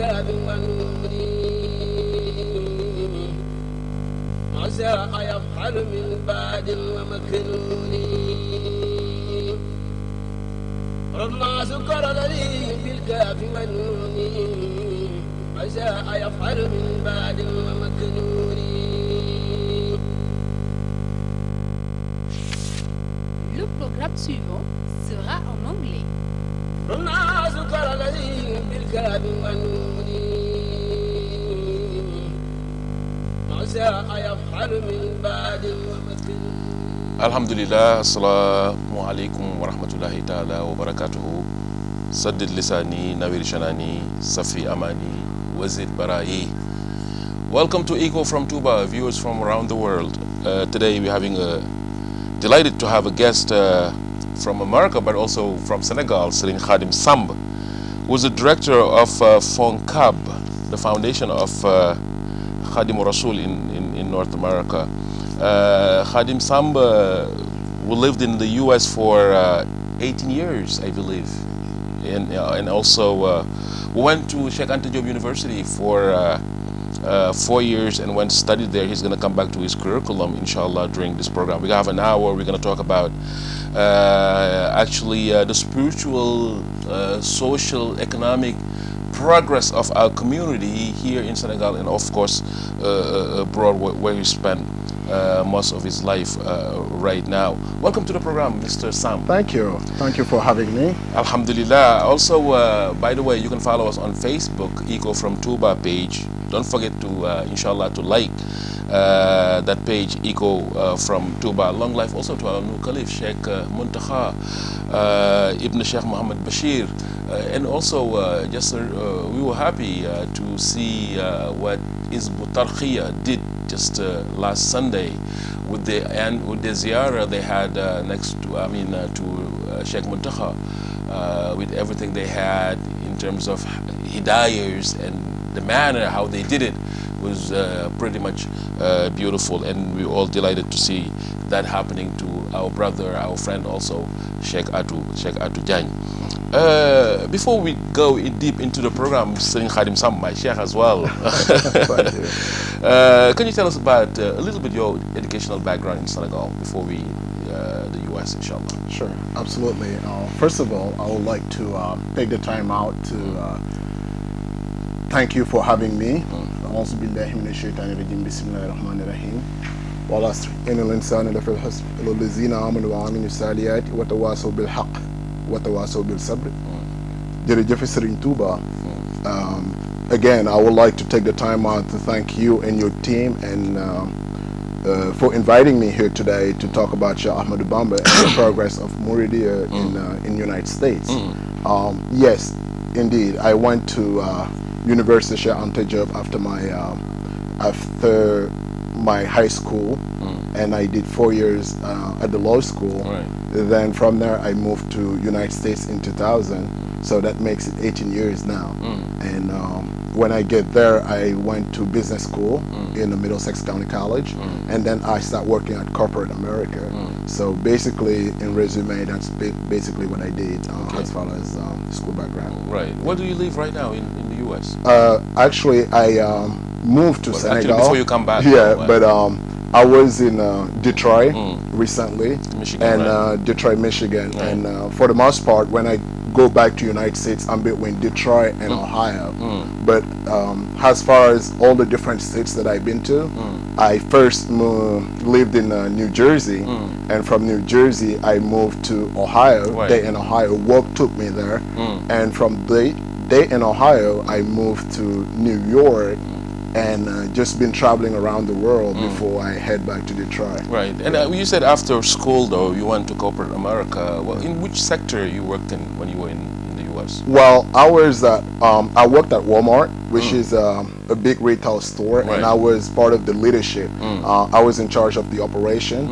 بالكاب والنور ما شاء يفعل من بعد ومكنون ربما سكر لي بالكاف والنون ما شاء يفعل من بعد ومكنون. Le programme suivant sera en anglais. ربما سكر لي بالكاف والنون ما شاء يفعل من بعد ومكنون. Alhamdulillah, assalamu alaikum wa rahmatullahi ta'ala wa barakatuhu. Saddid lisani, nawir shanani, safi amani, wazid barayi. Welcome to Eco from TOUBA, viewers from around the world. Today we're having delighted to have a guest from America, but also from Senegal, Serigne Khadim Samb, who's the director of FONCAB, the foundation of Khadim Rasul in North America. Khadim Samb, who lived in the US for 18 years, I believe, and also we went to Sheikh Anta Diop University for 4 years and went to study there. He's going to come back to his curriculum, inshallah, during this program. We have an hour. We're going to talk about actually the spiritual, social, economic progress of our community here in Senegal, and of course abroad, where he spent most of his life right now. Welcome to the program, Mr. Sam. Thank you. Thank you for having me. Alhamdulillah. Also, by the way, you can follow us on Facebook, Eco from TOUBA page. Don't forget to, inshallah, to like that page, Eco from TOUBA. Long life also to our new Caliph, Sheikh Muntakha Ibn Sheikh Muhammad Bashir. And also, we were happy to see what Hizb Tarqiyyah did just last Sunday with the ziyarah they had next to, to Sheikh Muntakha, with everything they had in terms of hidayahs, and the manner how they did it was pretty much beautiful, and we were all delighted to see that happening to our brother, our friend also, Sheikh Atu Jany. Before we go deep into the program, Serigne Khadim Samb, my sheikh as well. Thank you. Can you tell us about a little bit your educational background in Senegal before we the US, inshallah? Sure, absolutely. First of all, I would like to take the time out to thank you for having me. أعوذ بالله من الشيطان الرجيم بسم الله الرحمن الرحيم والعصر إن الإنسان لفي خسر إلا الذين آمنوا وعملوا الصالحات وتواصوا بالحق وتواصوا بالصبر. Jërëjëf Serigne Touba. Again, I would like to take the time out to thank you and your team and for inviting me here today to talk about Sheikh Ahmadou Bamba and the progress of Mureed in United States. Yes, indeed, I went to University Sheikh Anta Diop after my high school, and I did 4 years at the law school. Right. Then from there I moved to United States in 2000, so that makes it 18 years now. And when I get there, I went to business school in the Middlesex County College, and then I start working at corporate America. So basically, in resume, that's basically what I did as far as school background. Right. Where do you live right now in the US? Actually, I moved to Senegal. Actually, before you come back. Yeah, but I was in Detroit recently, Michigan, and right. Detroit, Michigan, Right. and for the most part, when I go back to United States, I'm between Detroit and Ohio. But as far as all the different states that I've been to, I first lived in New Jersey, and from New Jersey I moved to Ohio. Right. Dayton, Ohio. Work took me there, and from Dayton, Ohio, I moved to New York, and just been traveling around the world before I head back to Detroit. Right. And you said after school, though, you went to corporate America. Well, in which sector you worked in when you were in the U.S.? Well, I was I worked at Walmart, which is a big retail store, Right. and I was part of the leadership. I was in charge of the operation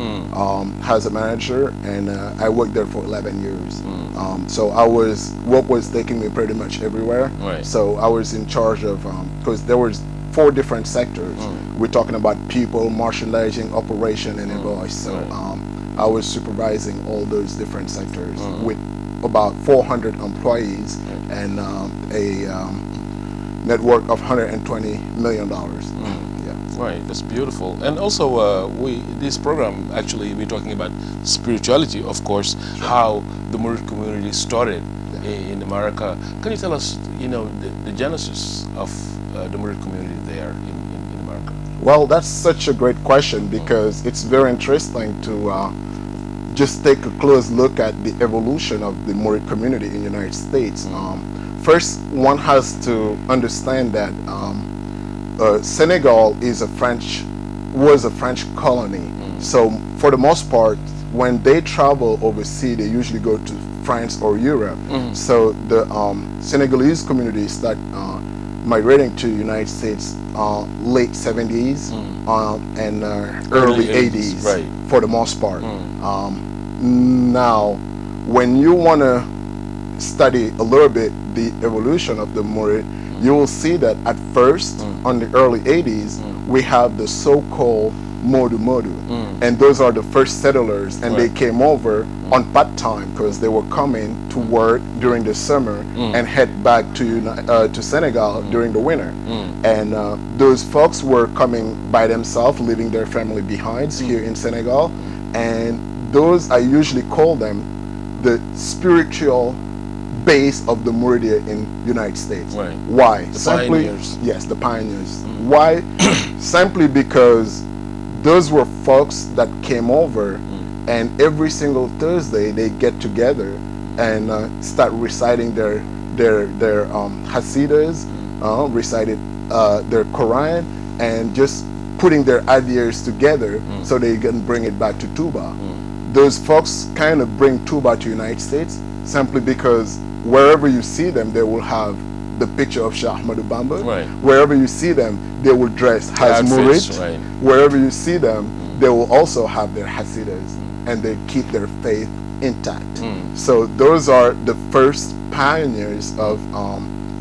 as a manager, and I worked there for 11 years. So work was taking me pretty much everywhere. Right. So I was in charge of, because there was 4 different sectors. We're talking about people, merchandising, operation, and invoice. So I was supervising all those different sectors with about 400 employees and net worth of $120 million. Right, that's beautiful. And also, this program, actually, we're talking about spirituality, of course, how the Mureed community started in America. Can you tell us, the genesis of the Mureed community there in America? Well, that's such a great question, because it's very interesting to just take a close look at the evolution of the Mureed community in the United States. First, one has to understand that Senegal was a French colony. So for the most part, when they travel overseas, they usually go to France or Europe. So the Senegalese community start migrating to the United States late 70s and early 80s, right, for the most part. Now, when you want to study a little bit the evolution of the Mureed, you will see that at first, on the early 80s, we have the so-called Modu Modu. And those are the first settlers, and they came over on part-time because they were coming to work during the summer and head back to Senegal during the winter. And those folks were coming by themselves, leaving their family behind here in Senegal. And those, I usually call them the spiritual base of the Mureed in United States. Right. Why? The Simply, pioneers. yes, the pioneers. Why? Simply because those were folks that came over, and every single Thursday they get together and start reciting their Hasidas, recited their Quran, and just putting their ideas together so they can bring it back to TOUBA. Those folks kind of bring TOUBA to United States simply because wherever you see them, they will have the picture of Sheikh Ahmadou Bamba. Right. Wherever you see them, they will dress as Mureed. Right. Wherever you see them, they will also have their Hasidas, and they keep their faith intact. So those are the first pioneers of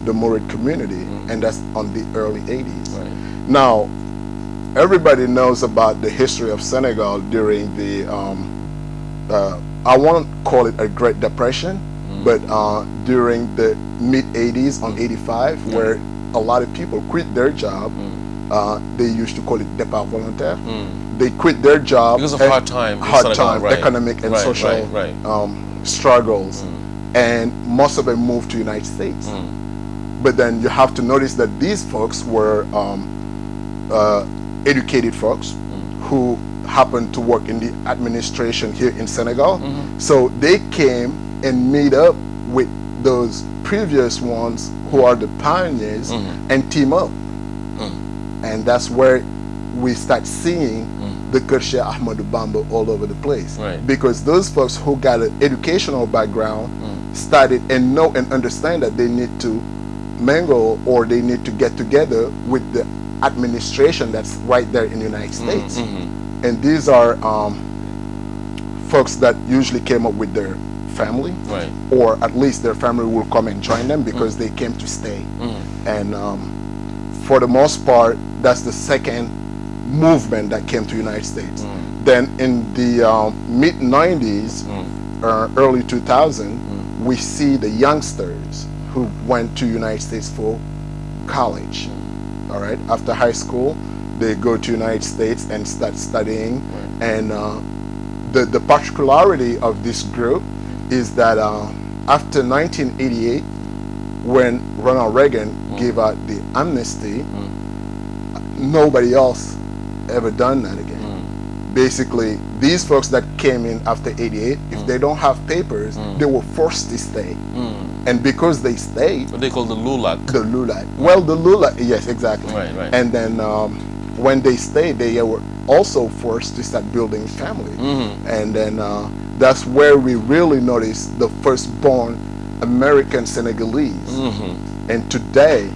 the Mureed community, and that's on the early 80s. Right. Now, everybody knows about the history of Senegal during the I won't call it a Great Depression, but during the mid-80s on 85, where a lot of people quit their job, they used to call it départ volontaire. They quit their job because of hard time, right, economic and social struggles, and most of them moved to United States. But then you have to notice that these folks were educated folks who happened to work in the administration here in Senegal. So they came and meet up with those previous ones who are the pioneers and team up. And that's where we start seeing the Sheikh Ahmadou Bamba all over the place. Right. Because those folks who got an educational background started and know and understand that they need to mingle, or they need to get together with the administration that's right there in the United States. And these are folks that usually came up with their family, right, or at least their family will come and join them because they came to stay. And for the most part, that's the second movement that came to United States. Then in the mid-90s, early 2000, we see the youngsters who went to United States for college. All right, after high school, they go to United States and start studying. And the particularity of this group is that after 1988, when Ronald Reagan gave out the amnesty, nobody else ever done that again. Basically, these folks that came in after 88, if they don't have papers, they were forced to stay. And because they stayed, what they call the LULAC. The LULAC. Well, the LULAC, yes, exactly. Right, right. And then when they stayed, they were also forced to start building family. And then that's where we really noticed the firstborn American Senegalese. And today,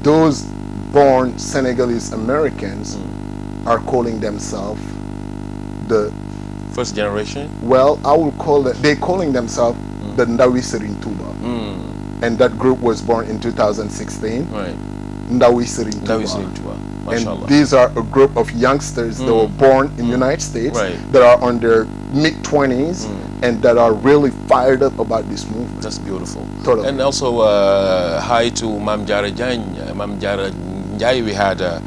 those born Senegalese Americans are calling themselves the first generation. Well, I will call it. They're calling themselves the Ndawi Serigne Touba, and that group was born in 2016. Right. Ndawi Serigne Touba. Ndawi Serigne Touba. And these are a group of youngsters that were born in the United States that are on their mid-20s, and that are really fired up about this movement. That's beautiful. Totally. And also hi to Mam Jara Jany, Mam Jara Njai we had a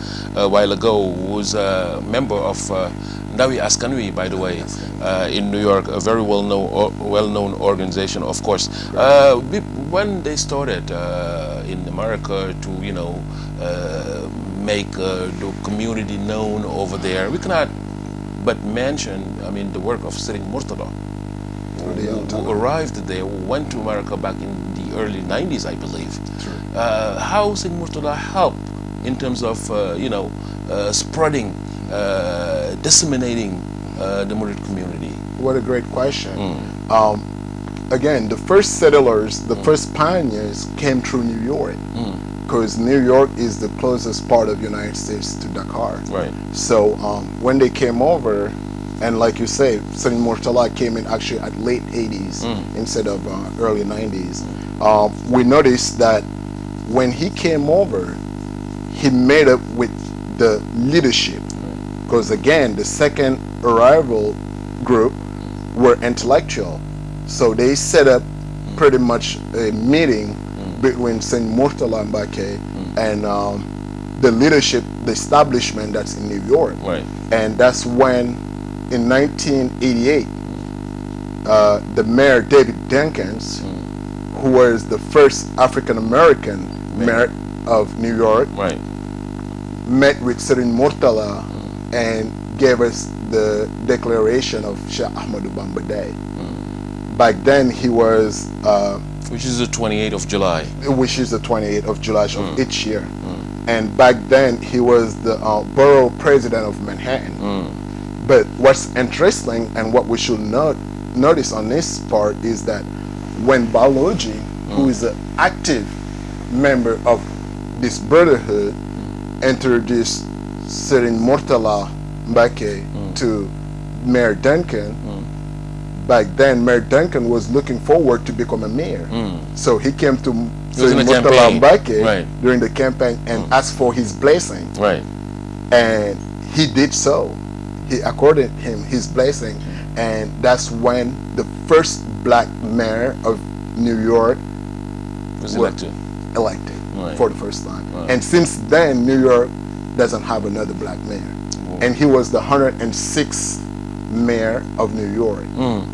while ago, who's a member of Ndawi Askanwi, by the way, in New York, a very well-known organization, of course. When they started in America to, you know, make the community known over there, we cannot but mention, I mean, the work of Serigne Murtada, who arrived there, went to America back in the early 90s, I believe. How Serigne Murtada helped in terms of, you know, spreading, disseminating the Mureed community? What a great question. Again, the first settlers, the first pioneers came through New York, because New York is the closest part of the United States to Dakar. Right. So when they came over, and like you say, Serigne Murtada came in actually at late 80s instead of early 90s. We noticed that when he came over, he made up with the leadership, because again, the second arrival group were intellectual. So they set up pretty much a meeting between Serigne Murtada Mbake and the leadership, the establishment that's in New York. Right. And that's when, in 1988, the mayor, David Jenkins, who was the first African-American mayor of New York, Right. met with Serigne Murtada and gave us the declaration of Sheikh Ahmadou Bamba Day. Back then he was Which is the 28th of July. which is the 28th of July of each year. And back then he was the borough president of Manhattan. But what's interesting and what we should notice on this part is that when Baloji, who is an active member of this brotherhood, introduced Serigne Murtada Mbake to Mayor Duncan, back then Mayor Duncan was looking forward to become a mayor. So he came to Serigne Murtada Mbake during the campaign and asked for his blessing. Right. And he did so. He accorded him his blessing, and that's when the first black mayor of New York Was elected. For the first time. And since then, New York doesn't have another black mayor. And he was the 106th mayor of New York,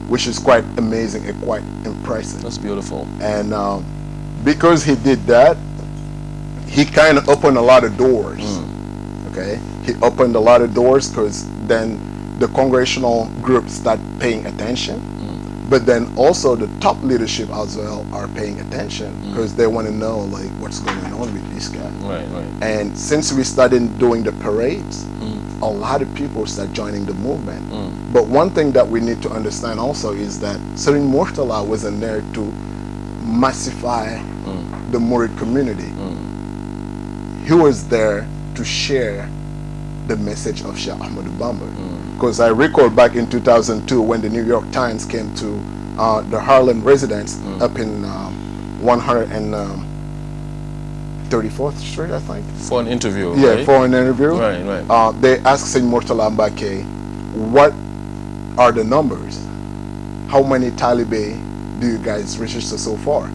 which is quite amazing and quite impressive. That's beautiful. And because he did that, he kind of opened a lot of doors. Okay, he opened a lot of doors because then the congressional groups start paying attention. But then also the top leadership as well are paying attention because they want to know like what's going on with this guy. Right. And since we started doing the parades, a lot of people start joining the movement. But one thing that we need to understand also is that Serigne Murtada wasn't there to massify the Mureed community. He was there to share the message of Sheikh Ahmadou Bamba. Because I recall back in 2002 when the New York Times came to the Harlem residence up in 134th Street, I think. For an interview. Yeah, right? for an interview. Right. They asked Serigne Murtada Mbake, what are the numbers? How many Taliban do you guys register so far?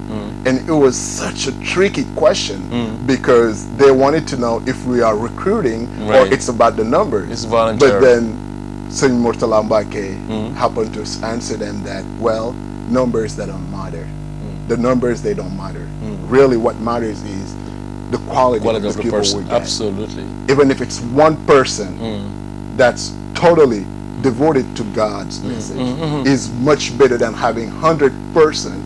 And it was such a tricky question because they wanted to know if we are recruiting or it's about the numbers. It's voluntary. But then Serigne Murtada Mbake happened to answer them that, well, numbers that don't matter. The numbers, they don't matter. Really what matters is the quality of the people person. we get. Absolutely. Even if it's one person that's totally devoted to God's message is much better than having 100 person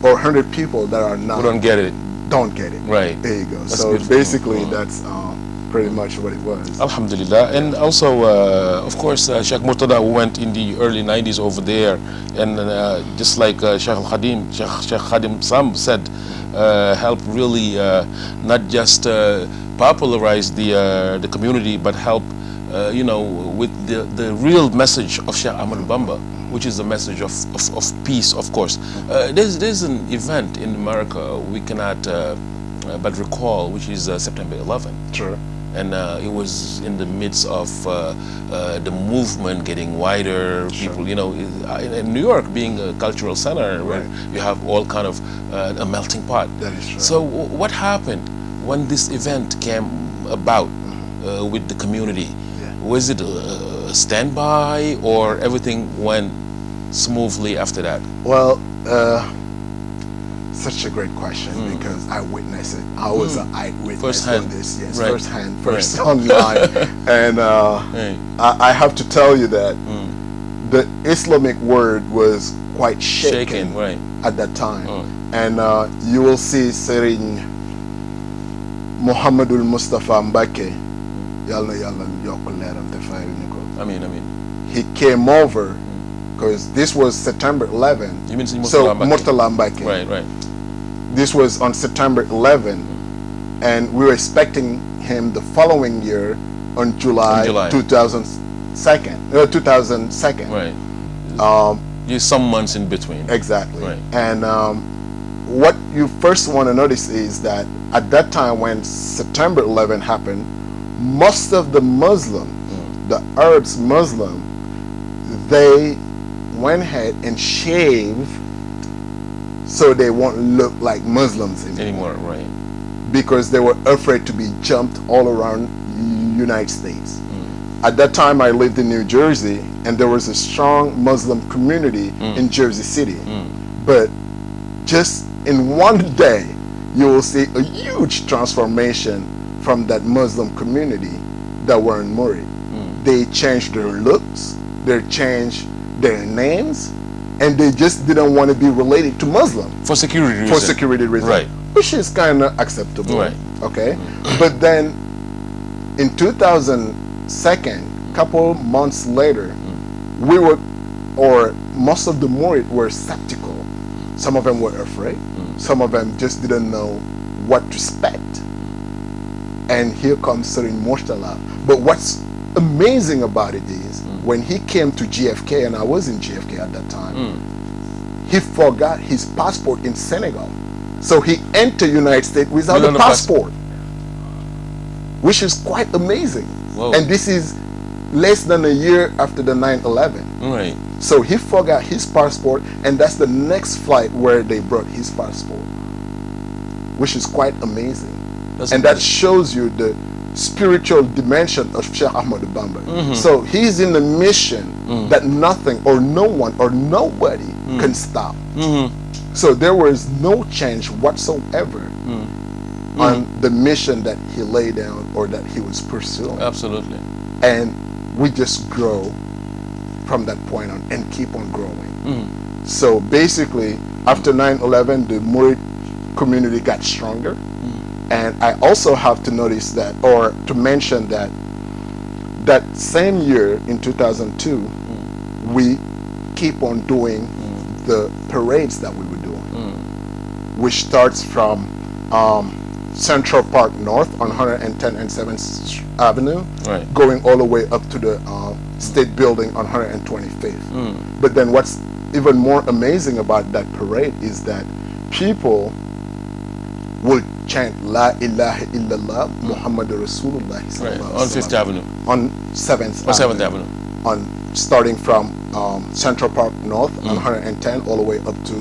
or 100 people that are not. Who don't get it. Don't get it. Right. There you go. That's So beautiful. basically that's pretty much what it was. Alhamdulillah. And also, of course, Sheikh Murtada went in the early 90s over there, and just like Sheikh Khadim Sam said, helped really not just popularize the community, but help with the real message of Sheikh Ahmadou Bamba, which is the message of peace, of course. There's an event in America we cannot but recall, which is September 11th. Sure. and it was in the midst of the movement getting wider. People, you know, in New York being a cultural center where you have all kind of a melting pot. That is true. So what happened when this event came about with the community? Was it a standby, or everything went smoothly after that? Well, such a great question, because I witnessed it. I was an eyewitness for this. Yes, firsthand, first online. And I have to tell you that the Islamic word was quite shaken at that time. And you will see Serin Muhammadul Mustafa Mbake, he came over, because this was September 11. You mean Murtala Mbake. Right. This was on September 11, and we were expecting him the following year on July 2002. Right. Just some months in between. Exactly. Right. And what you first want to notice is that at that time, when September 11 happened, most of the Muslim, the Arabs Muslim, they went ahead and shaved so they won't look like Muslims anymore. Right. Because they were afraid to be jumped all around United States. At that time, I lived in New Jersey, and there was a strong Muslim community in Jersey City. But just in one day, you will see a huge transformation from that Muslim community that were in Mureed. They changed their looks, they changed their names, and they just didn't want to be related to Muslim. For security reasons. For security reasons. Right. Which is kind of acceptable. Right. Okay? But then, in 2002, couple months later, we were, or most of the Mureed were skeptical. Some of them were afraid. Some of them just didn't know what to expect. And here comes Serin Murtala. But what's amazing about it is, when he came to GFK, and I was in GFK at that time, he forgot his passport in Senegal. So he entered United States without a passport, which is quite amazing. Whoa. And this is less than a year after the 9/11. Right. So he forgot his passport, and that's the next flight where they brought his passport, which is quite amazing. And that shows you the spiritual dimension of Sheikh Ahmadou Bamba. So he's in a mission that nothing or no one or nobody can stop. So there was no change whatsoever on the mission that he laid down or that he was pursuing. Absolutely. And we just grow from that point on and keep on growing. So basically, after 9/11, the Mureed community got stronger. And I also have to notice that, or to mention that, that same year in 2002, we keep on doing the parades that we were doing, which starts from Central Park North on 110 and 7th Avenue, going all the way up to the State Building on 125th. But then what's even more amazing about that parade is that people will chant La ilaha illallah Muhammadur Rasulullah on 5th Avenue. On 7th Avenue. On starting from Central Park North on 110 all the way up to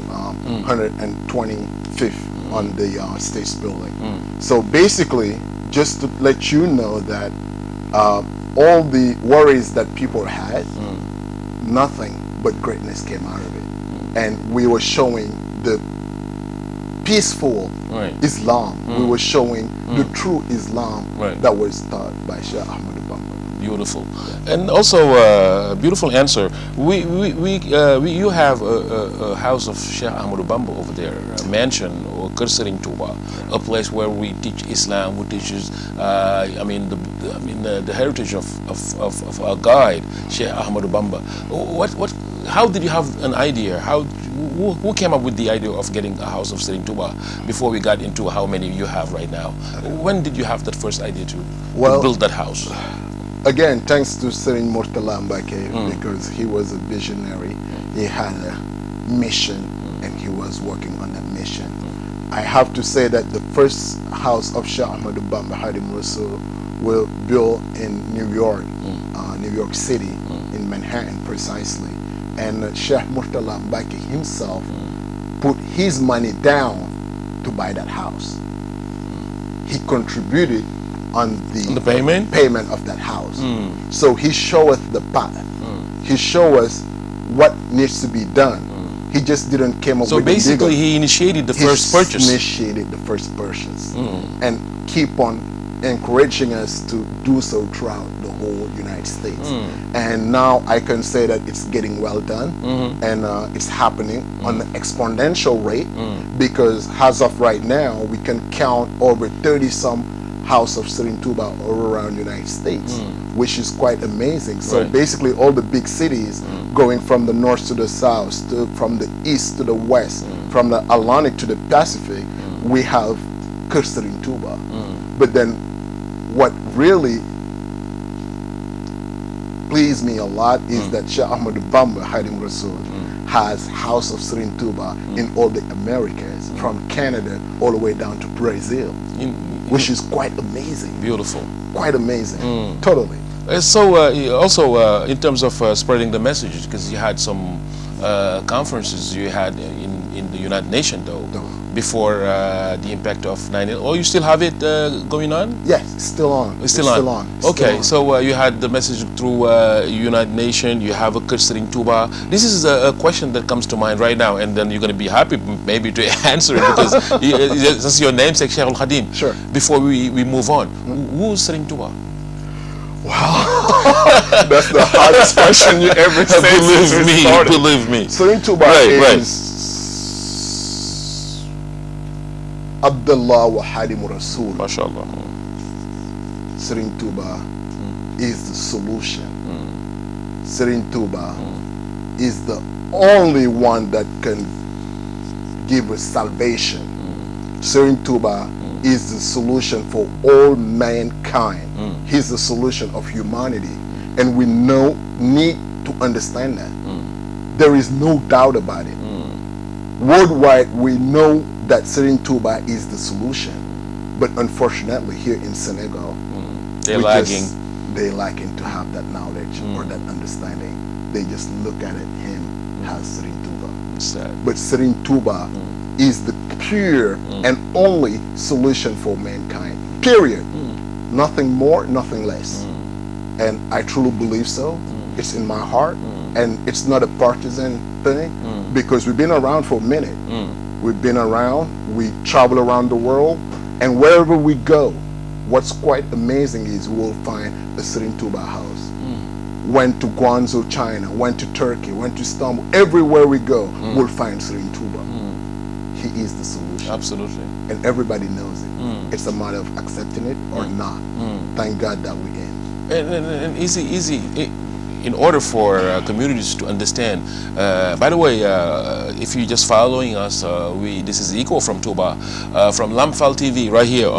125th on the State Building. So basically, just to let you know that all the worries that people had, nothing but greatness came out of it. And we were showing the peaceful Islam. We were showing the true Islam that was taught by Sheikh Ahmadou Bamba. Beautiful, and also beautiful answer. You have a house of Sheikh Ahmadou Bamba over there, a mansion or Serin TOUBA, a place where we teach Islam. We teach, the heritage of our guide Sheikh Ahmadou Bamba. How did you have an idea? Who came up with the idea of getting a house of Serin TOUBA before we got into how many you have right now? When did you have that first idea to build that house? Again, thanks to Serin Murtala Mbake, because he was a visionary. He had a mission, and he was working on that mission. I have to say that the first house of Sheikh Ahmadou Bamba Hadim Rasul were built in New York, New York City, in Manhattan precisely. And Sheikh Murtala Mbaki himself put his money down to buy that house. He contributed on the payment of that house. So he showed us the path. He showed us what needs to be done. He just didn't come up with. So basically, he initiated the first purchase. Initiated the first purchase, and keep on encouraging us to do so throughout the whole United States. And now I can say that it's getting well done, and it's happening on an exponential rate, because as of right now, we can count over 30-some House of Sirin TOUBA all around the United States, which is quite amazing. So basically all the big cities, going from the north to the south, from the east to the west, from the Atlantic to the Pacific, we have Sirin TOUBA. But then what really pleased me a lot is that Sheikh Ahmadu Bamba Khadim Rasul has House of Sirin TOUBA in all the Americas, from Canada all the way down to Brazil, which is quite amazing. Beautiful. Quite amazing. Totally. So also in terms of spreading the message, because you had some conferences you had in the United Nations though, before the impact of 9/11. Oh, you still have it going on? Yes, it's still on. It's still on. Okay, so you had the message through United Nations. You have a Sirin TOUBA. This is a question that comes to mind right now, and then you're going to be happy maybe to answer it, because that's your namesake, Sheikh Al Khadim. Sure. Before we move on, who's Sirin TOUBA? Wow, that's the hardest question you ever said. Believe me. Sirin TOUBA is Abdullah wa Hadim Rasul. MashaAllah. Sirin TOUBA is the solution. Sirin TOUBA is the only one that can give us salvation. Sirin TOUBA is the solution for all mankind. He's the solution of humanity, and we need to understand that. There is no doubt about it. Worldwide, we know that Sirin TOUBA is the solution, but unfortunately here in Senegal, they're lacking to have that knowledge or that understanding. They just look at it, him as Sirin TOUBA. But Sirin TOUBA is the pure and only solution for mankind, period. Nothing more, nothing less. And I truly believe so. It's in my heart, and it's not a partisan thing, because we've been around for a minute. We've been around, we travel around the world, and wherever we go, what's quite amazing is we'll find a Sirin TOUBA house. Went to Guangzhou, China, went to Turkey, went to Istanbul, everywhere we go, we'll find Sirin TOUBA. He is the solution. Absolutely. And everybody knows it. It's a matter of accepting it or not. Thank God that we're in. And easy. In order for communities to understand, by the way, if you're just following us, this is Eco from TOUBA, from Lamfal TV, right here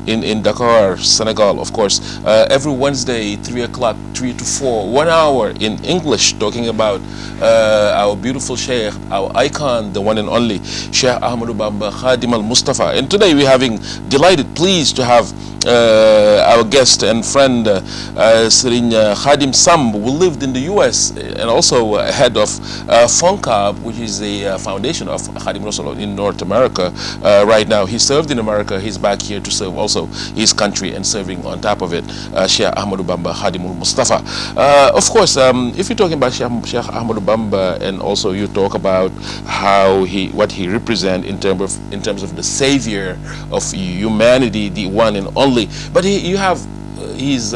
in Dakar, Senegal, of course. Every Wednesday, 3 o'clock, 3 to 4, 1 hour in English, talking about our beautiful Sheikh, our icon, the one and only Sheikh Ahmadu Bamba Khadim Al Mustafa. And today we're pleased to have our guest and friend Sirin Khadim Samb, who lived in the US and also head of FONCAB, which is the foundation of Khadim Rasul in North America. Right now he served in America, he's back here to serve also his country, and serving on top of it Sheikh Ahmadu Bamba Khadim Al Mustafa. Of course, if you're talking about Sheikh Ahmadu Bamba, and also you talk about what he represents in terms of the savior of humanity, the one and only. But you have his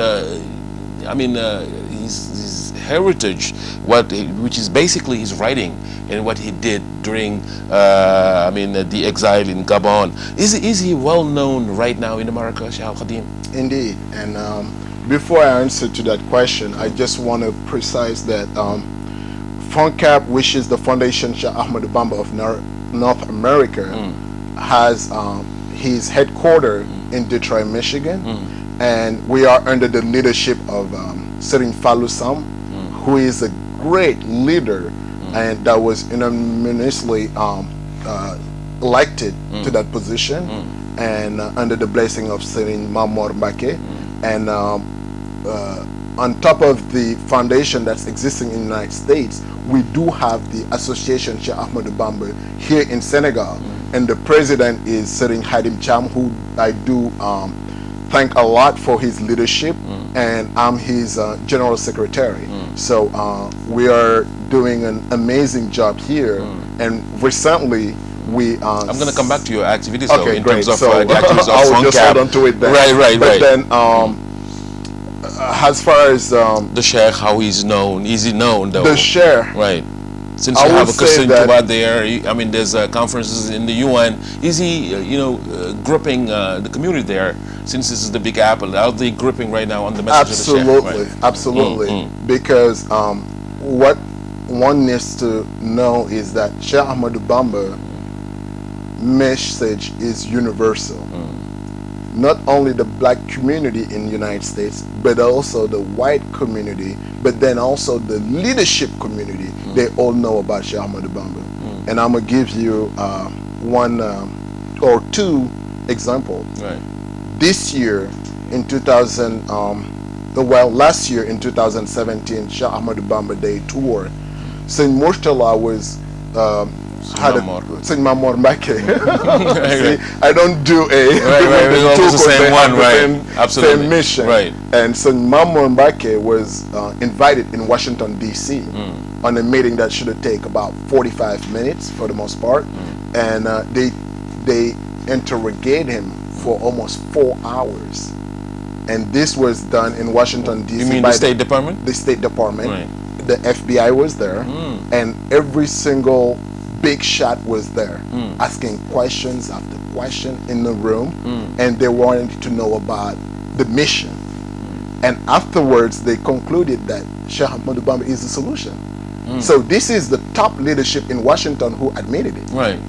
heritage, which is basically his writing and what he did during the exile in Gabon. Is he well known right now in America, Sheikh Al Khadim? Indeed. And before I answer to that question, I just want to precise that FONCAB, which is the Foundation Sheikh Ahmadu Bamba of North America, has his headquarters in Detroit, Michigan, and we are under the leadership of S.Fallou, who is a great leader and that was unanimously elected to that position, and under the blessing of Sirin Mamor Mbake. And on top of the foundation that's existing in the United States, we do have the association Cheikh Ahmadou Bamba here in Senegal, and the president is Serigne Khadim Cham, who I do thank a lot for his leadership, and I'm his general secretary. So we are doing an amazing job here, and recently we I'm going to come back to your activities, okay, though, in great. terms of So the activities of I'll just FUNCAP. hold on to it then. Right. But then as far as the Sheikh, how he's known, is he known though? the share, Right. Since I you have a would say Christian that- TOUBA there, I mean, there's conferences in the UN. Is he, gripping the community there? Since this is the Big Apple, are they gripping right now on the message absolutely, of the Sheikh? Right. absolutely, because what one needs to know is that Cheikh Ahmadou Bamba message is universal. Not only the black community in the United States, but also the white community, but then also the leadership community. They all know about Cheikh Ahmadou Bamba. And I'm going to give you one or two examples. Right. This year in last year in 2017, Cheikh Ahmadou Bamba Day tour, Saint Murtala was had Saint Mamor Mbacke. See, I don't do a Right. Almost the same one, right? Absolutely. Same mission. Right. And Saint Mamor Mbacke was invited in Washington D.C. on a meeting that should have taken about 45 minutes for the most part, and they interrogated him for almost 4 hours, and this was done in Washington D.C. You mean by the State Department? The State Department. Right. The FBI was there, and every single big shot was there, asking questions after question in the room, and they wanted to know about the mission. And afterwards, they concluded that Cheikh Ahmadou Bamba is the solution. So this is the top leadership in Washington who admitted it. Right.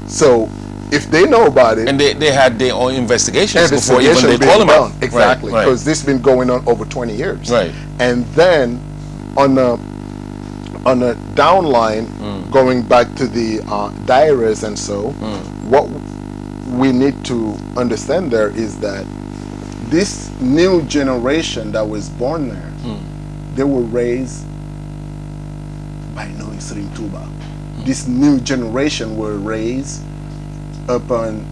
So if they know about it, And they had their own investigations before even investigation they being call them out. done. Exactly, Right. because this has been going on over 20 years. Right. And then on a downline, going back to the diaries and so, what we need to understand there is that this new generation that was born there, they were raised by knowing Serigne Touba. This new generation were raised upon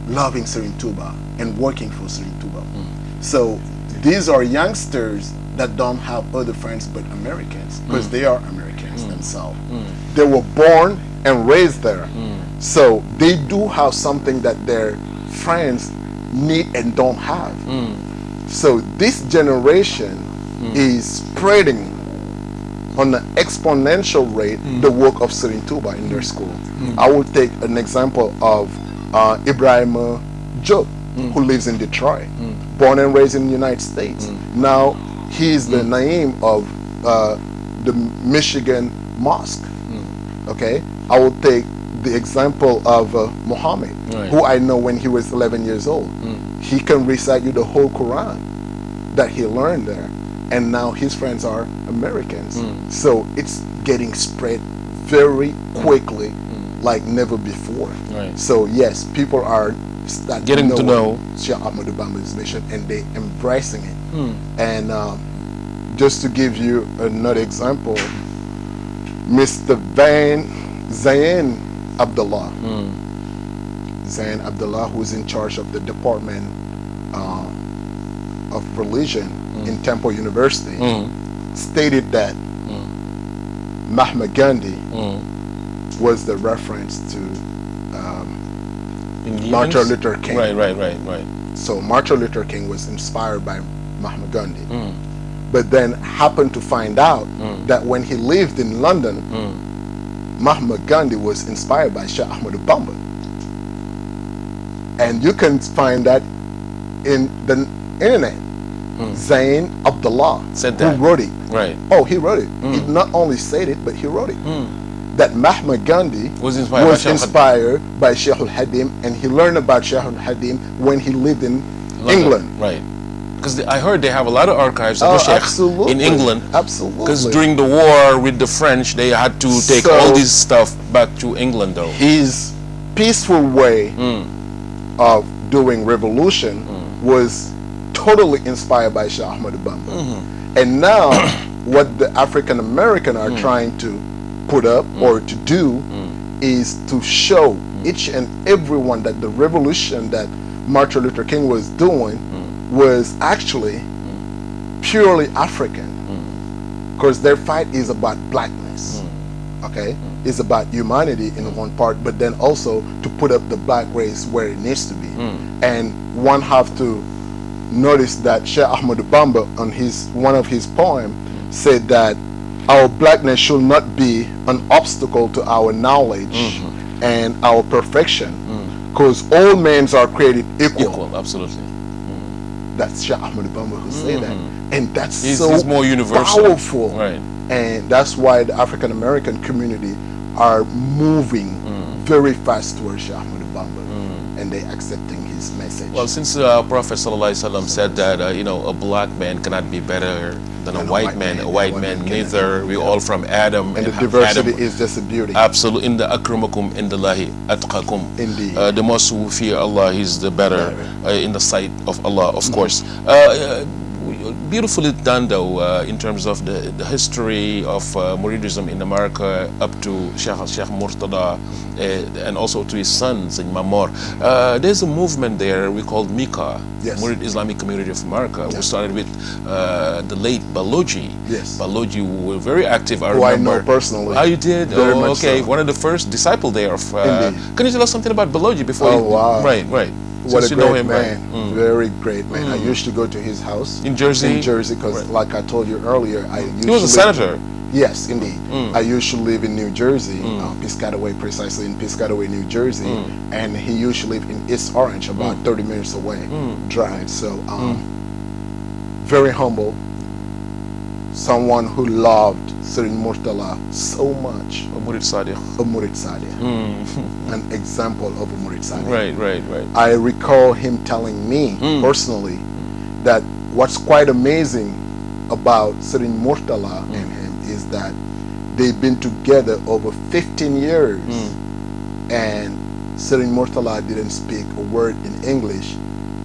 loving Serigne Touba and working for Serigne Touba. So these are youngsters that don't have other friends but Americans, because they are Americans themselves. They were born and raised there. So they do have something that their friends need and don't have. So this generation is spreading on an exponential rate the work of Serigne Touba in their school. I will take an example of Ibrahim Job, who lives in Detroit, born and raised in the United States. Now he's the name of the Michigan Mosque. Okay, I will take the example of Muhammad, who I know when he was 11 years old. He can recite you the whole Quran that he learned there, and now his friends are Americans. So it's getting spread very quickly, like never before. Right. So yes, people are Getting to know Cheikh Ahmadou Bamba's mission, and they embracing it. And just to give you another example, Mr. Zayn Abdullah, Zayn Abdullah, who's in charge of the Department of Religion in Temple University, stated that Mahatma Gandhi was the reference to Martin Luther King. Right. So Martin Luther King was inspired by Mahatma Gandhi, but then happened to find out that when he lived in London, Mahatma Gandhi was inspired by Cheikh Ahmadou Bamba. And you can find that in the internet. Zayn Abdullah Said that. who wrote it. Right. Oh, he wrote it. He not only said it, but he wrote it. That Mahatma Gandhi Was inspired by Sheikh Sheikh al-Hadim, and he learned about Sheikh al-Hadim when he lived in England. Right. Because I heard they have a lot of archives of the Sheikh absolutely. in England. Absolutely. Because during the war with the French, they had to take So- all this stuff back to England, though. His peaceful way of doing revolution was totally inspired by Sheikh Ahmad Bamba. And now what the African American are trying to put up or to do is to show each and everyone that the revolution that Martin Luther King was doing was actually purely African, because their fight is about blackness. Okay, it's about humanity in one part, but then also to put up the black race where it needs to be. And one have to notice that Sheikh Ahmad Bamba on one of his poems said that our blackness should not be an obstacle to our knowledge and our perfection, because all men are created equal. Absolutely. That's Sheikh Ahmad Bamba who said that, and that's He's more universal. Powerful. Right. And that's why the African American community are moving very fast towards Sheikh Ahmad Bamba, and they accepting his message. Well, since Prophet ﷺ said that you know, a black man cannot be better than a white man, a white man neither. We all from Adam, and the diversity Adam, is just a beauty. Absolutely. In the akramakum indallahi atqakum. Indeed. The most who fear Allah is the better in the sight of Allah, of course. Beautifully done though, in terms of the history of Mureedism in America up to Sheikh Murtada and also to his sons in Mamor. There's a movement there we called MICA, Mureed Islamic Community of America. We started with the late Baloji. Baloji were very active, I remember. I know personally. Oh, you did? Very much okay. so. One of the first disciple there of can you tell us something about Baloji before you, wow. Right. What Since a you know great him, man, right? very great man. I used to go to his house in Jersey. Because, like I told you earlier, he was a senator. Yes, indeed. I used to live in New Jersey, Piscataway, precisely in Piscataway, New Jersey, and he used to live in East Orange, about 30 minutes away drive. So, very humble. Someone who loved Serigne Murtala so much. A Mureed Sadiq. A Mureed Sadiq. An example of a Mureed Sadiq. Right. I recall him telling me personally that what's quite amazing about Serigne Murtala and him is that they've been together over 15 years and Serigne Murtala didn't speak a word in English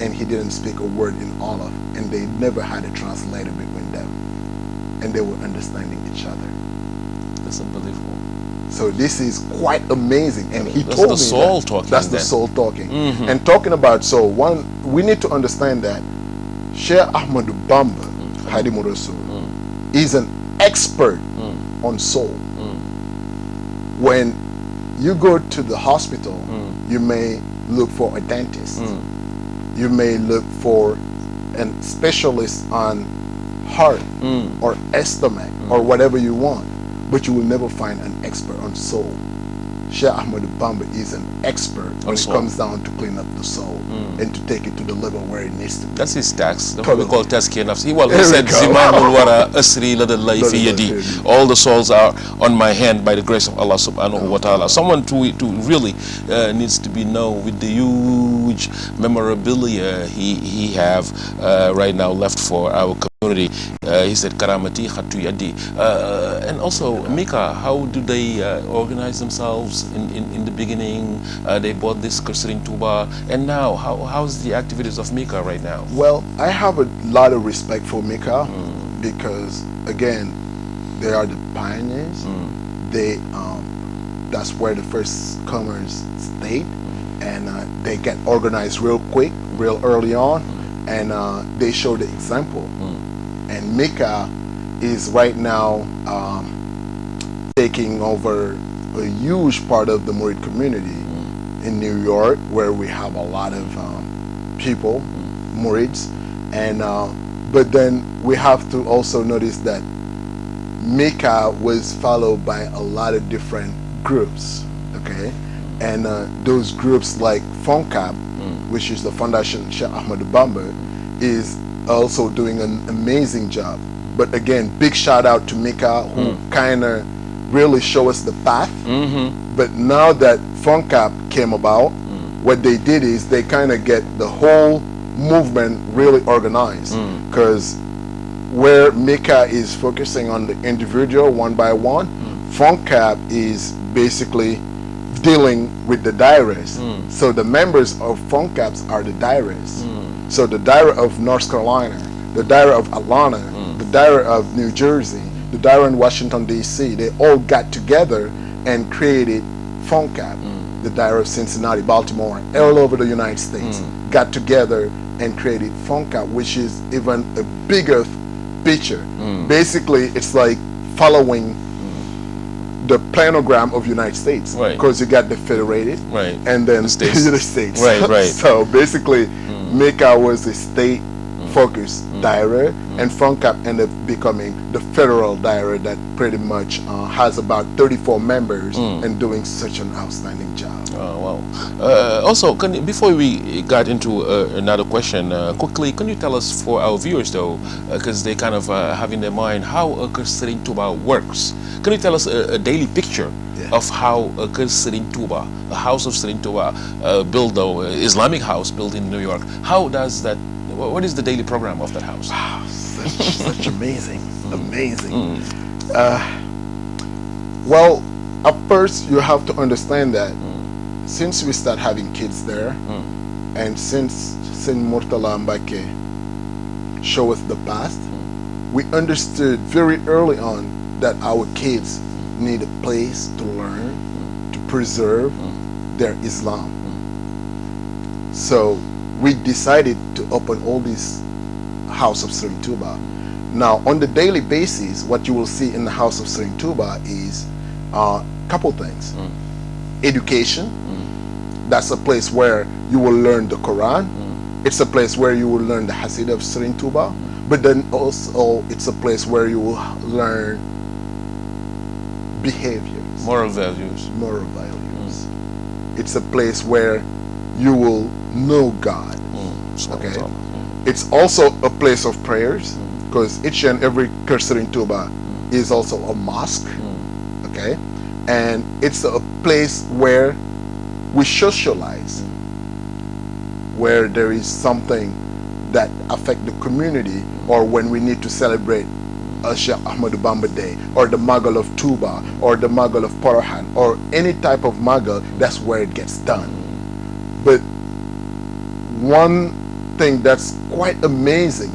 and he didn't speak a word in Wolof, and they never had a translator between them, and they were understanding each other. That's unbelievable. So this is quite amazing, and he that's told the me soul that talking. That's the soul talking. And talking about soul, we need to understand that Sheikh Ahmad Bamba, Khadimu Rasul, is an expert on soul. When you go to the hospital, you may look for a dentist. You may look for a specialist on heart or stomach or whatever you want, but you will never find an expert on soul. Sheikh Ahmad Bamba is an expert when it comes down to clean up the soul and to take it to the level where it needs to be. That's his tax. That's what we call tazkiyah nafsi. Well, he said, Zimamul wara asri ladallahi fi yadi. All the souls are on my hand by the grace of Allah subhanahu wa ta'ala. Someone to really needs to be known with the huge memorabilia he have right now left for our community. He said, Karamati khatu yadi. And also, Mika, how do they organize themselves in the beginning? They bought this Serigne TOUBA, and now how's the activities of Mika right now? Well, I have a lot of respect for Mika because, again, they are the pioneers. They that's where the first comers stayed, and they get organized real quick, real early on, and they show the example. And Mika is right now taking over a huge part of the Mureed community in New York, where we have a lot of people, Mureeds, and but then we have to also notice that Mika was followed by a lot of different groups, okay, and those groups like FONCAB, which is the Foundation Sheikh Ahmad Bamba, is also doing an amazing job. But again, big shout out to Mika, who kind of really show us the path. But now that FONCAB came about, what they did is they kind of get the whole movement really organized, because where Mika is focusing on the individual one by one, FONCAB is basically dealing with the dairas. So the members of FONCABs are the dairas. So the Daira of North Carolina, the Daira of Atlanta, the Daira of New Jersey, the Daira in Washington D.C., they all got together and created FUNCAP. The Daira of Cincinnati, Baltimore, all over the United States got together and created FUNCAP, which is even a bigger picture. Basically, it's like following the planogram of United States, because you got the federated, and then the states. So basically, MECA was a state-focused Daira, and FUNCAP ended up becoming the federal Daira that pretty much has about 34 members and doing such an outstanding job. Oh, wow. Also, before we got into another question, quickly, can you tell us for our viewers, though, because they kind of have in their mind how Sering TOUBA works? Can you tell us a daily picture of how Sering TOUBA, a house of Sering TOUBA, built, though, Islamic house built in New York, how does that, what is the daily program of that house? Wow, such amazing. Well, at first, you have to understand that since we start having kids there, and since Saint Murtala Mbake show us the past, we understood very early on that our kids need a place to learn, to preserve their Islam. So we decided to open all these House of Sering TOUBA. Now, on the daily basis, what you will see in the House of Sering TOUBA is a couple things. Education. That's a place where you will learn the Quran. It's a place where you will learn the Hasid of Sering TOUBA. But then also, it's a place where you will learn behaviors. Moral values. It's a place where you will know God. Okay. It's also a place of prayers, because each and every Sering TOUBA is also a mosque. Okay. And it's a place where we socialize, where there is something that affect the community, or when we need to celebrate Sheikh Ahmadou Bamba Day, or the Magal of TOUBA, or the Magal of Porohan, or any type of Magal, that's where it gets done. But one thing that's quite amazing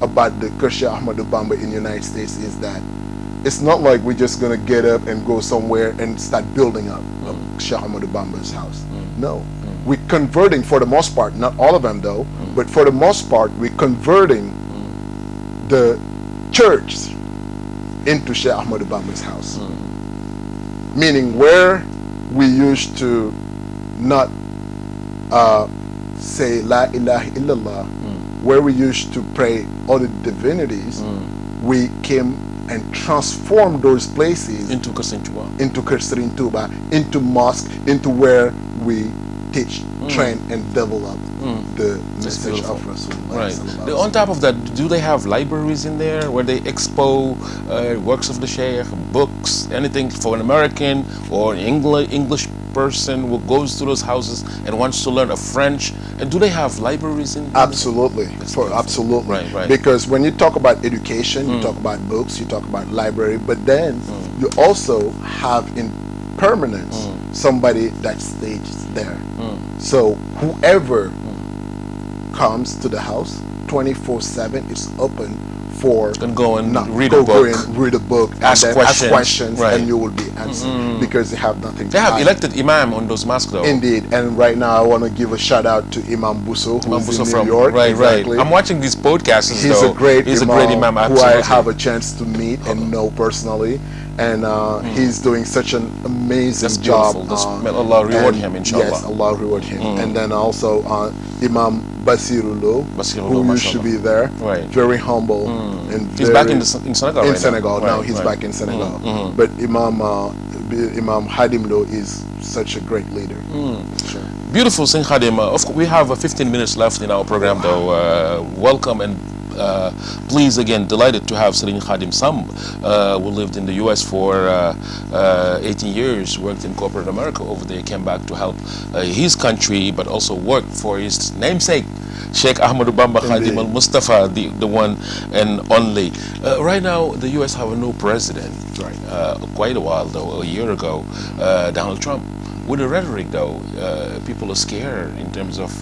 about the Sheikh Ahmadou Bamba in the United States is that it's not like we're just going to get up and go somewhere and start building up Sheikh Ahmadou Bamba's house. No. We're converting, for the most part, not all of them though, but for the most part, we're converting the church into Sheikh Ahmadou Bamba's house. Meaning where we used to not say La ilaha illallah, where we used to pray other divinities, we came and transformed those places into Sering TOUBA, into mosque, into where we teach, train, and develop the message of Rasulullah. On top of that, do they have libraries in there where they expo works of the Sheikh, books, anything for an American or an English person who goes to those houses and wants to learn a French? And do they have libraries in there? Absolutely. Absolutely. Because when you talk about education, you talk about books, you talk about library, but then you also have in permanence somebody that stays there. So whoever comes to the house 24/7, it's open for go and read a book, ask questions, and you will be answered, because they have nothing to They have hide. elected imam on those mosques though. Indeed, and right now I want to give a shout out to Imam Busso, who's in New York. Right. I'm watching these podcasts. He's a great imam who I absolutely. have a chance to meet and know personally, and he's doing such an amazing job. May Allah reward him, inshallah. Yes, Allah reward him. And then also Imam Basirulo, who used to be there, very humble. And he's back in Senegal. In Senegal now, he's back in Senegal. But Imam Hadim Lo is such a great leader. Sure. Beautiful, Singh Khadim. Of course, we have 15 minutes left in our program, though. Welcome and please, again, delighted to have Sering Khadim Samb, who lived in the U.S. for 18 years, worked in corporate America over there, came back to help his country, but also worked for his namesake, Sheikh Ahmadou Bamba Khadim al-Mustafa, the one and only. Right now, the U.S. have a new president, quite a while though, a year ago, Donald Trump. with the rhetoric, though, people are scared in terms of,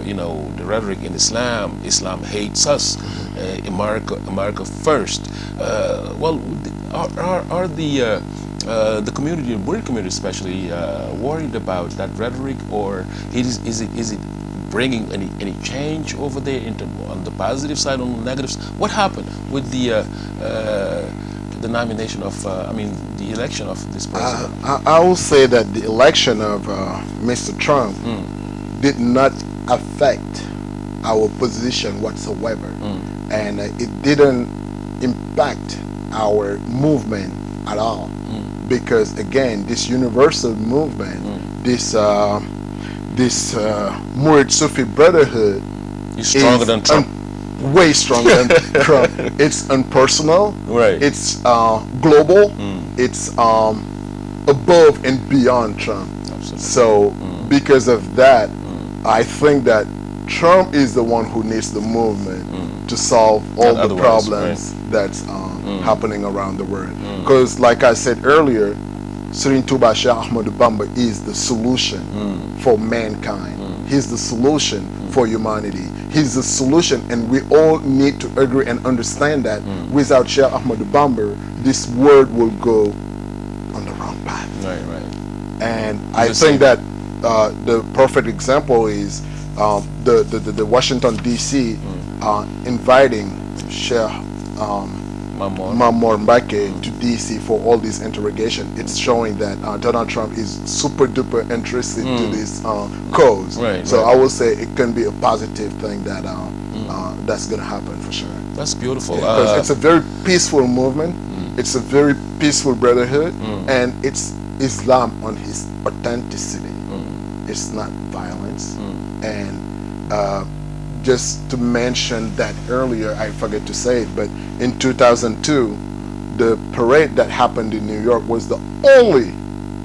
you know, the rhetoric in Islam. Islam hates us. America first. Well, are the community, the Mureed community especially, worried about that rhetoric, or is it bringing any change over there on the positive side, on the negatives? What happened with the nomination of, the election of this president? I will say that the election of Mr. Trump did not affect our position whatsoever, and it didn't impact our movement at all, because again, this universal movement, this Mureed Sufi Brotherhood is stronger than Trump. Way stronger than Trump. It's impersonal. Right. It's global. It's above and beyond Trump. Absolutely. So because of that, I think that Trump is the one who needs the movement to solve all the problems that's happening around the world. Because like I said earlier, Serigne Touba Cheikh Ahmadou Bamba is the solution for mankind. He's the solution for humanity. He's the solution, and we all need to agree and understand that without Cheikh Ahmadou Bamba, this world will go on the wrong path. Right. And I think that the perfect example is the Washington D.C. Inviting Sheikh Mamour Mbacke to DC for all this interrogation. It's showing that Donald Trump is super duper interested to this cause. So I will say it can be a positive thing that that's going to happen for sure. That's beautiful. Because it's a very peaceful movement. It's a very peaceful brotherhood, and it's Islam on his authenticity. It's not violence. And just to mention that earlier, I forgot to say it, but in 2002, the parade that happened in New York was the only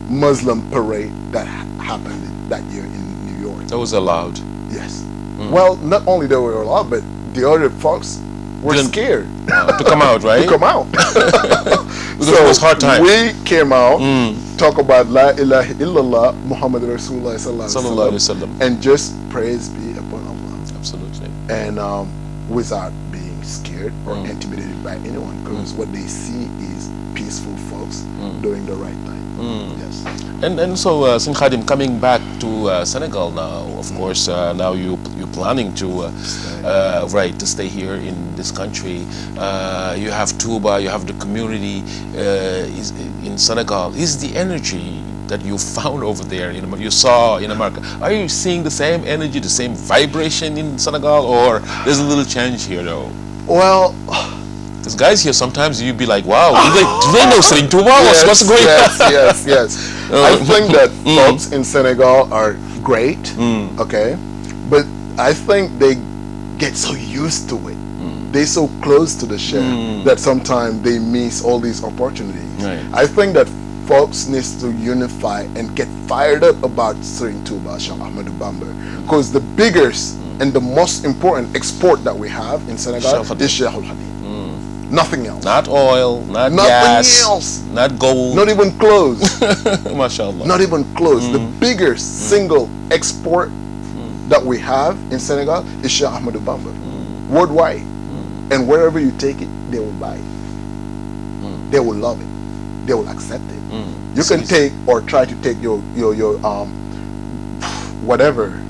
Muslim parade that happened that year in New York. That was allowed. Yes. Well, not only they were allowed, but the other folks were scared to come out, right? To come out. So it was hard time. We came out, talk about La ilaha illallah Muhammad Rasulullah sallallahu alaihi wasallam, and just praise be upon Allah. Absolutely. And without being scared or intimidated by anyone, because what they see is peaceful folks doing the right thing. Yes. And so, Serigne Khadim, coming back to Senegal now, of course, now you're planning to to stay here in this country. You have TOUBA, you have the community in Senegal. Is the energy that you found over there, you saw in America, are you seeing the same energy, the same vibration in Senegal, or there's a little change here though? Well, because guys here, sometimes you'd be like, wow, do they know Serigne Touba? What's going on? Yes. I think that folks in Senegal are great, okay, but I think they get so used to it. They're so close to the share that sometimes they miss all these opportunities. I think that folks needs to unify and get fired up about Serigne Touba Cheikh Ahmadou Bamba, because the biggest and the most important export that we have in Senegal is Cheikh Al-Hadith. Nothing else. Not oil, not gas, not gold. Not even clothes. MashaAllah. Not even clothes. The biggest single export that we have in Senegal is Cheikh Ahmadou Bamba, worldwide. And wherever you take it, they will buy it. They will love it. They will accept it. You can take or try to take your whatever.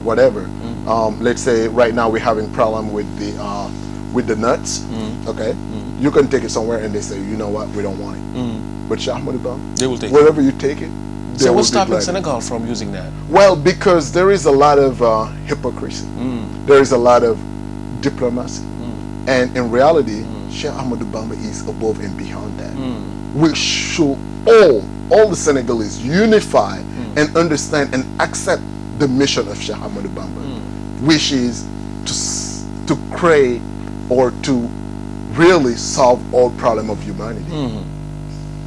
Let's say right now we're having problem with the nuts. Okay, you can take it somewhere and they say, you know what, we don't want it. But Cheikh Ahmadou Bamba, they will take wherever you take it. So what's stopping Senegal from using that? Well, because there is a lot of hypocrisy. There is a lot of diplomacy, and in reality, Cheikh Ahmadou Bamba is above and beyond that. We should all the Senegalese unify and understand and accept the mission of Cheikh Ahmadou Bamba, which is to create or to really solve all problem of humanity.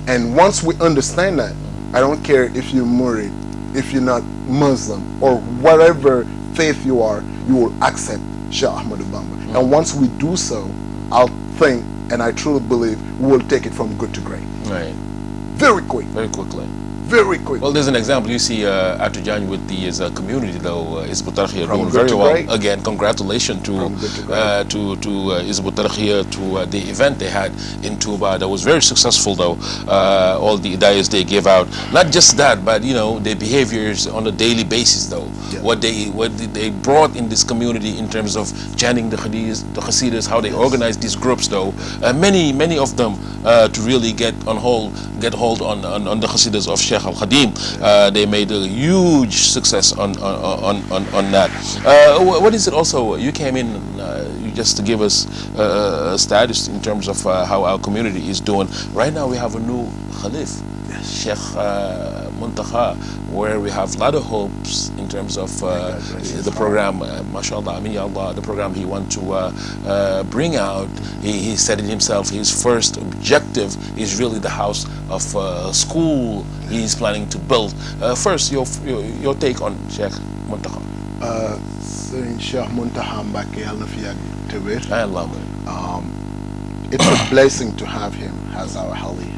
And once we understand that, I don't care if you're Mureed, if you're not Muslim, or whatever faith you are, you will accept Cheikh Ahmadou Bamba. And once we do so, I'll think, and I truly believe, we will take it from good to great. Right. Very quick. Very quickly. very quick. Well, there's an example. You see Atujan with the community, though, Hizb ut-Tarqiyyah doing good very to well. great. Again, congratulations to Hizb ut-Tarqiyyah, to the event they had in TOUBA. That was very successful, though. All the ideas they gave out. Not just that, but their behaviors on a daily basis, though. Yeah. What they brought in this community in terms of chanting the Qasidas, how they organized these groups, though. Many of them to really get hold on the Qasidas of Sheikh Al-Khadim. They made a huge success on that. What is it also? You came in just to give us a status in terms of how our community is doing. Right now we have a new Khalif, Sheikh Muntakha, where we have a lot of hopes in terms of the program, mashallah, the program he wants to bring out. He said it himself, his first objective is really the house of school he is planning to build. First, your take on Sheikh Muntakha. Sheikh Muntakha Mbake Yal na fi yag te wér. It's a blessing to have him as our Khalif,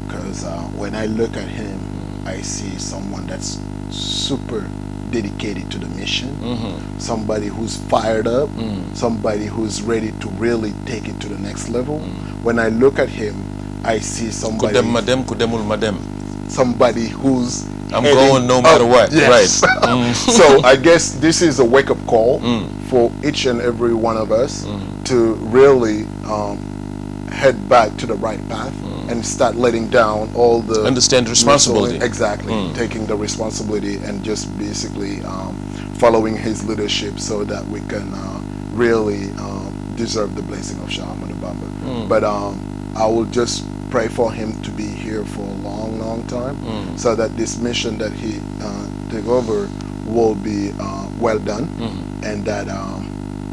because when I look at him, I see someone that's super dedicated to the mission, somebody who's fired up, somebody who's ready to really take it to the next level. When I look at him, I see somebody somebody who's I'm going no matter what. Yes. Right. So I guess this is a wake-up call for each and every one of us to really head back to the right path and start letting down all the understand responsibility. Exactly. Taking the responsibility and just basically following his leadership so that we can really deserve the blessing of Shah Ahmad Bamba. But I will just pray for him to be here for a long time, so that this mission that he take over will be well done, and that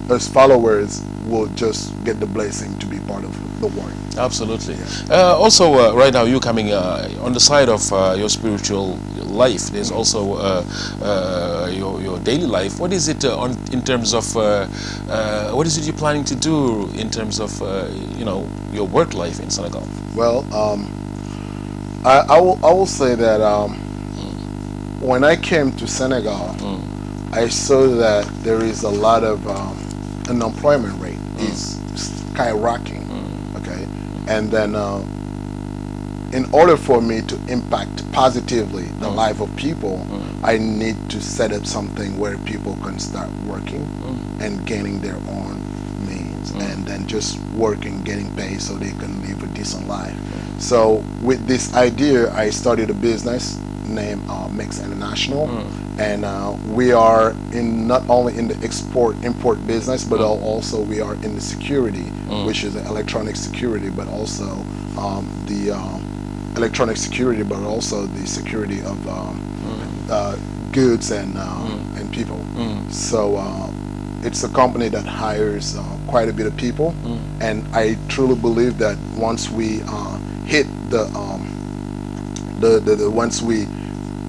his followers will just get the blessing to be part of the work. Absolutely. Also, right now you're coming on the side of your spiritual life. There's also your daily life. What is it in terms of what is it you're planning to do in terms of your work life in Senegal? Well, I will say that when I came to Senegal, I saw that there is a lot of unemployment rate is skyrocketing. Okay, and then in order for me to impact positively the life of people, I need to set up something where people can start working and gaining their own means, and then just working, getting paid so they can live a decent life. So with this idea, I started a business named Mix International, and we are in not only in the import business, but also we are in the security, which is the electronic security, but also the electronic security, but also the security of goods and people. So it's a company that hires quite a bit of people, and I truly believe that once we hit once we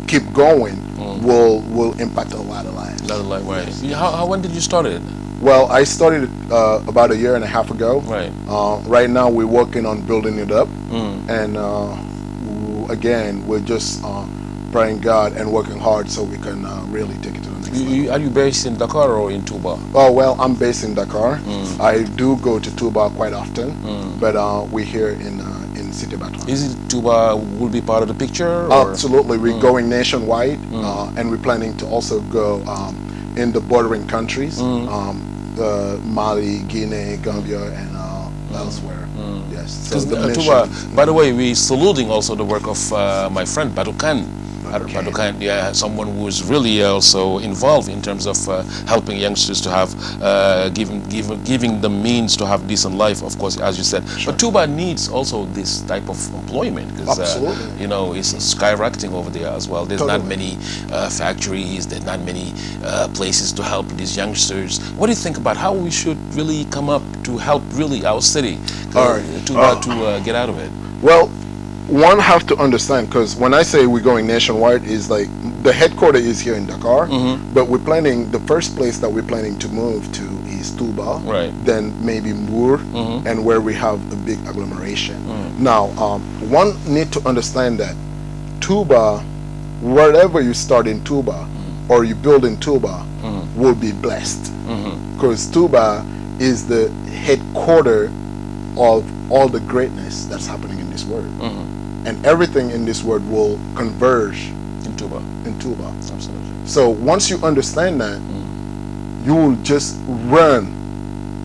keep going, will impact a lot of lives. How when did you start it? Well, I started about a year and a half ago. Right. Right now we're working on building it up, and again we're just praying God and working hard so we can really take it to the next level. Are you based in Dakar or in TOUBA? Oh well, I'm based in Dakar. I do go to TOUBA quite often, but we're here in City Baton. Is it TOUBA will be part of the picture? Or? Absolutely, we're going nationwide, and we're planning to also go in the bordering countries, Mali, Guinea, Gambia, and elsewhere. Yes. So TOUBA, by the way, we're saluting also the work of my friend Badukan. Yeah, someone who is really also involved in terms of helping youngsters to have giving them means to have decent life, of course, as you said. But TOUBA needs also this type of employment, because it's skyrocketing over there as well. There's not many factories, there's not many places to help these youngsters. What do you think about how we should really come up to help really our city to get out of it? Well, one have to understand, because when I say we're going nationwide, is like the headquarters is here in Dakar, but we're planning, the first place that we're planning to move to is TOUBA, then maybe Mureed, and where we have a big agglomeration. Now, one need to understand that TOUBA, wherever you start in TOUBA or you build in TOUBA, will be blessed. Because TOUBA is the headquarter of all the greatness that's happening in this world. And everything in this world will converge In TOUBA. in TOUBA. Absolutely. So once you understand that, you will just run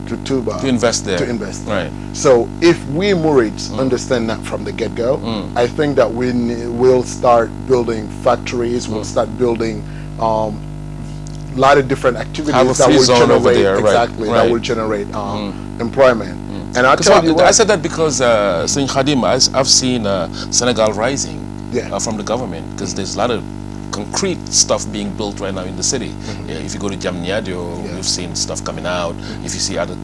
to TOUBA To invest there. to invest. Right. So if we Mureeds understand that from the get-go, I think that we'll start building factories, we'll start building a lot of different activities that free will zone over generate there, right, exactly that right. will generate employment. And I Because tell you I what, said that because Saint Khadim, I've seen Senegal rising Yeah. from the government, because there's a lot of concrete stuff being built right now in the city. Yeah, if you go to Diamniadio, we've seen stuff coming out. If you see other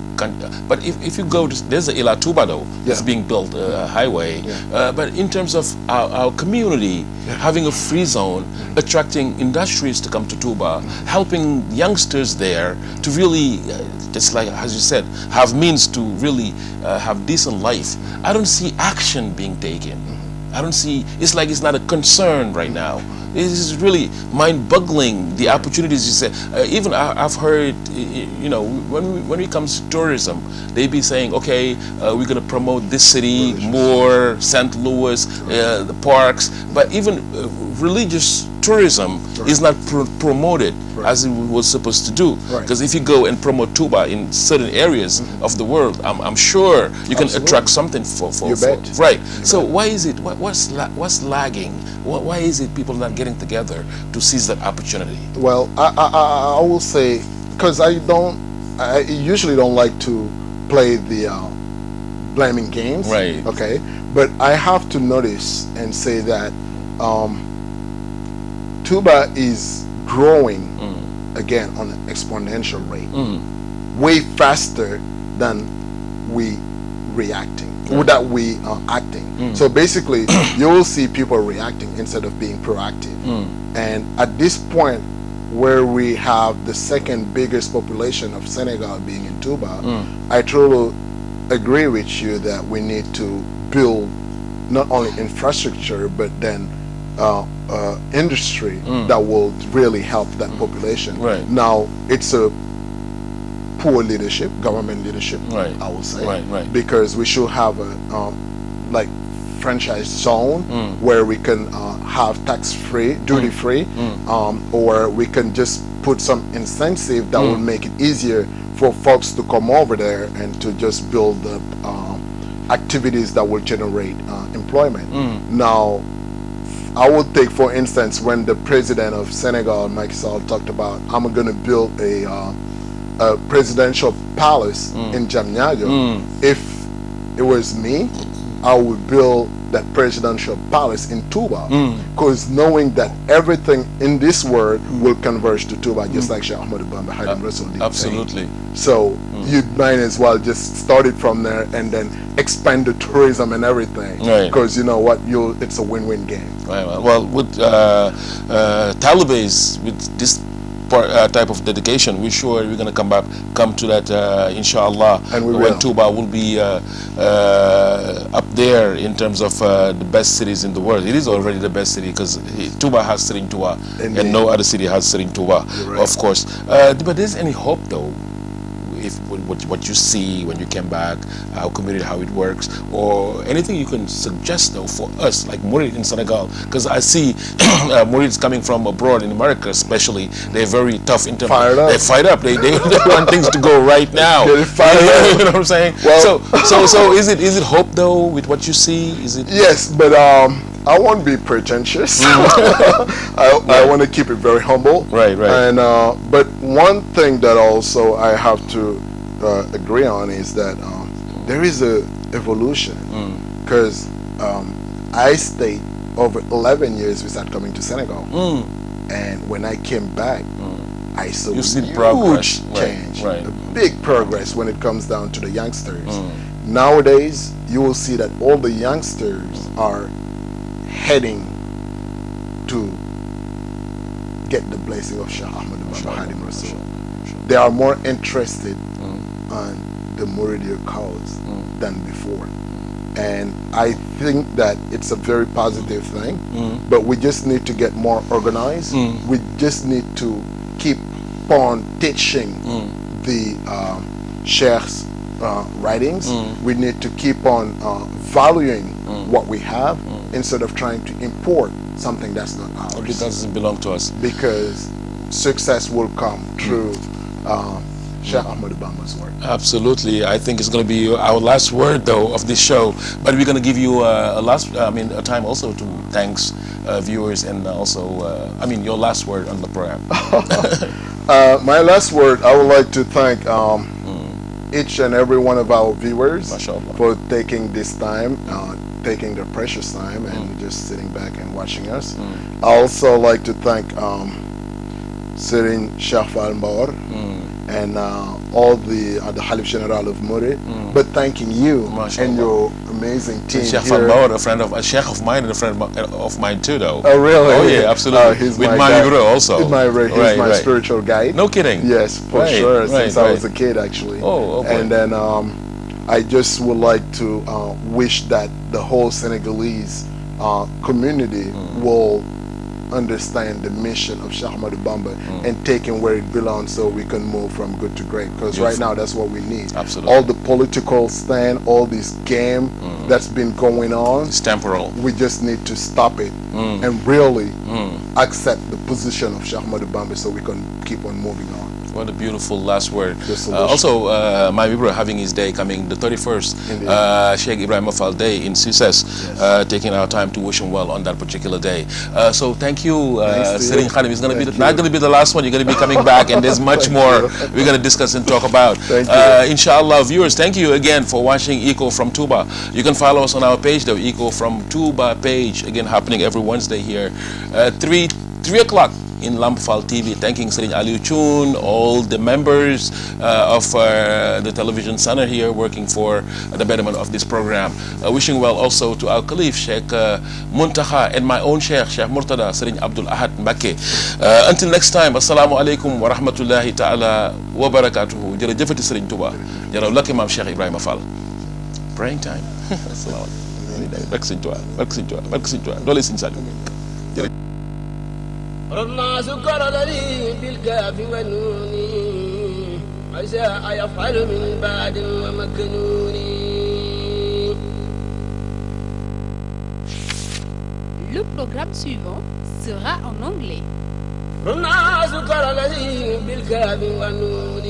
but if you go to, there's the Ila Touba though, it's being built, a highway. But in terms of our community having a free zone, attracting industries to come to Touba, helping youngsters there to really, just like as you said, have means to really have decent life. I don't see action being taken. I don't see, it's like it's not a concern right now. It is really mind-boggling, the opportunities you said. Even I've heard, you know, when it comes to tourism, they be saying, okay, we're going to promote this city more, St. Louis, the parks, but even religious tourism is not promoted as it was supposed to do. Because if you go and promote TOUBA in certain areas of the world, I'm sure you can attract something for right. So why is it? What's lagging? Why is it people not getting together to seize that opportunity? well, I will say, because I usually don't like to play the blaming games. Right. Okay. But I have to notice and say that TOUBA is growing again on an exponential rate, way faster than we reacting, or that we are acting. So basically, you will see people reacting instead of being proactive. And at this point, where we have the second biggest population of Senegal being in TOUBA, I truly agree with you that we need to build not only infrastructure but then industry that will really help that population. Now, it's a poor leadership, government leadership, I will say, because we should have a like franchise zone where we can have tax-free, duty-free, or we can just put some incentive that will make it easier for folks to come over there and to just build the activities that will generate employment. Now, I would take, for instance, when the president of Senegal, Macky Sall, talked about, I'm going to build a presidential palace in Diamniadio. If it was me, I would build that presidential palace in TOUBA, because knowing that everything in this world will converge to TOUBA, just like Sheikh Ahmad Bamba Hadim Rasul did. Absolutely. So you might as well just start it from there and then expand the tourism and everything, because you know what, it's a win-win game. Well, with Taliban, with this type of dedication, we're sure we're going to come to that, inshallah, and when TOUBA will be up there in terms of the best cities in the world. It is already the best city, because TOUBA has Serigne Touba, and no other city has Serigne Touba, of course. But there's any hope though, if what you see when you came back, our community, how it works, or anything you can suggest though for us, like Mureed in Senegal, because I see Mureeds coming from abroad, in America especially, they're very tough in terms they're fired up. They want things to go right now. You know what I'm saying? Well, so is it hope though with what you see? Is it? Yes, but I won't be pretentious. I want to keep it very humble. And but one thing that also I have to agree on is that there is a evolution, because I stayed over 11 years without coming to Senegal, and when I came back, I saw huge progress, change, a big progress when it comes down to the youngsters. Nowadays, you will see that all the youngsters are heading to get the blessing of Sheikh Ahmad Hadim Rasul. They are more interested on the Mureed cause than before. And I think that it's a very positive thing, but we just need to get more organized. We just need to keep on teaching the Sheikh's writings. We need to keep on valuing what we have instead of trying to import something that's not ours. It doesn't belong to us. Because success will come through Sheikh Ahmadu Bamba's work. Absolutely. I think it's going to be our last word, though, of this show. But we're going to give you a time also to thanks viewers and also, your last word on the program. My last word, I would like to thank each and every one of our viewers for taking this time, taking their precious time and just sitting back and watching us. I also like to thank S.Fallou and all the Khalif General of Mureed, but thanking you and your amazing team here. S.Fallou, a sheikh of mine and a friend of mine too, though. Oh, really? Oh, yeah, absolutely. He's with my Guru also. He's my spiritual guide. No kidding. Yes, for sure, since I was a kid, actually. Oh, okay. And then I just would like to wish that the whole Senegalese community will understand the mission of Sheikh Ahmadu Bamba and take him where it belongs so we can move from good to great, because right now that's what we need. Absolutely. All the political stand, all this game that's been going on, it's temporal. We just need to stop it and really accept the position of Sheikh Ahmadu Bamba so we can keep on moving on. What a beautiful last word. Also, my Vibra having his day coming the 31st, Sheikh Ibrahim Afal Day in Success, taking our time to wish him well on that particular day. So thank you, Serigne Khadim. It's going to be not going to be the last one. You're going to be coming back, and there's much more we're going to discuss and talk about. Inshallah, viewers, thank you again for watching Eco from TOUBA. You can follow us on our page, the Eco from TOUBA page, again happening every Wednesday here, 3 o'clock. In Lampfal TV, thanking Serigne Aliou Thioune, all the members of the television center here working for the betterment of this program. Wishing well also to our Khalif, Sheikh Muntaha, and my own Sheikh Murtada, Serigne Abdul Ahad Mbake. Until next time, assalamu alaikum wa rahmatullahi ta'ala wa barakatuhu. Jërëjëfati Serigne Touba. Jaraw lak Imam Sheikh Ibrahima Fall. Praying time. Assalamu alaikum. Barke Serigne Touba, barke Serigne Touba, barke Serigne Touba. Doole Serigne Saliou. ربنا سكر لي بالكاف والنون ما شاء يفعل من بعد ومكنون. Le programme suivant sera en anglais. ربنا سكر لي بالكاف والنون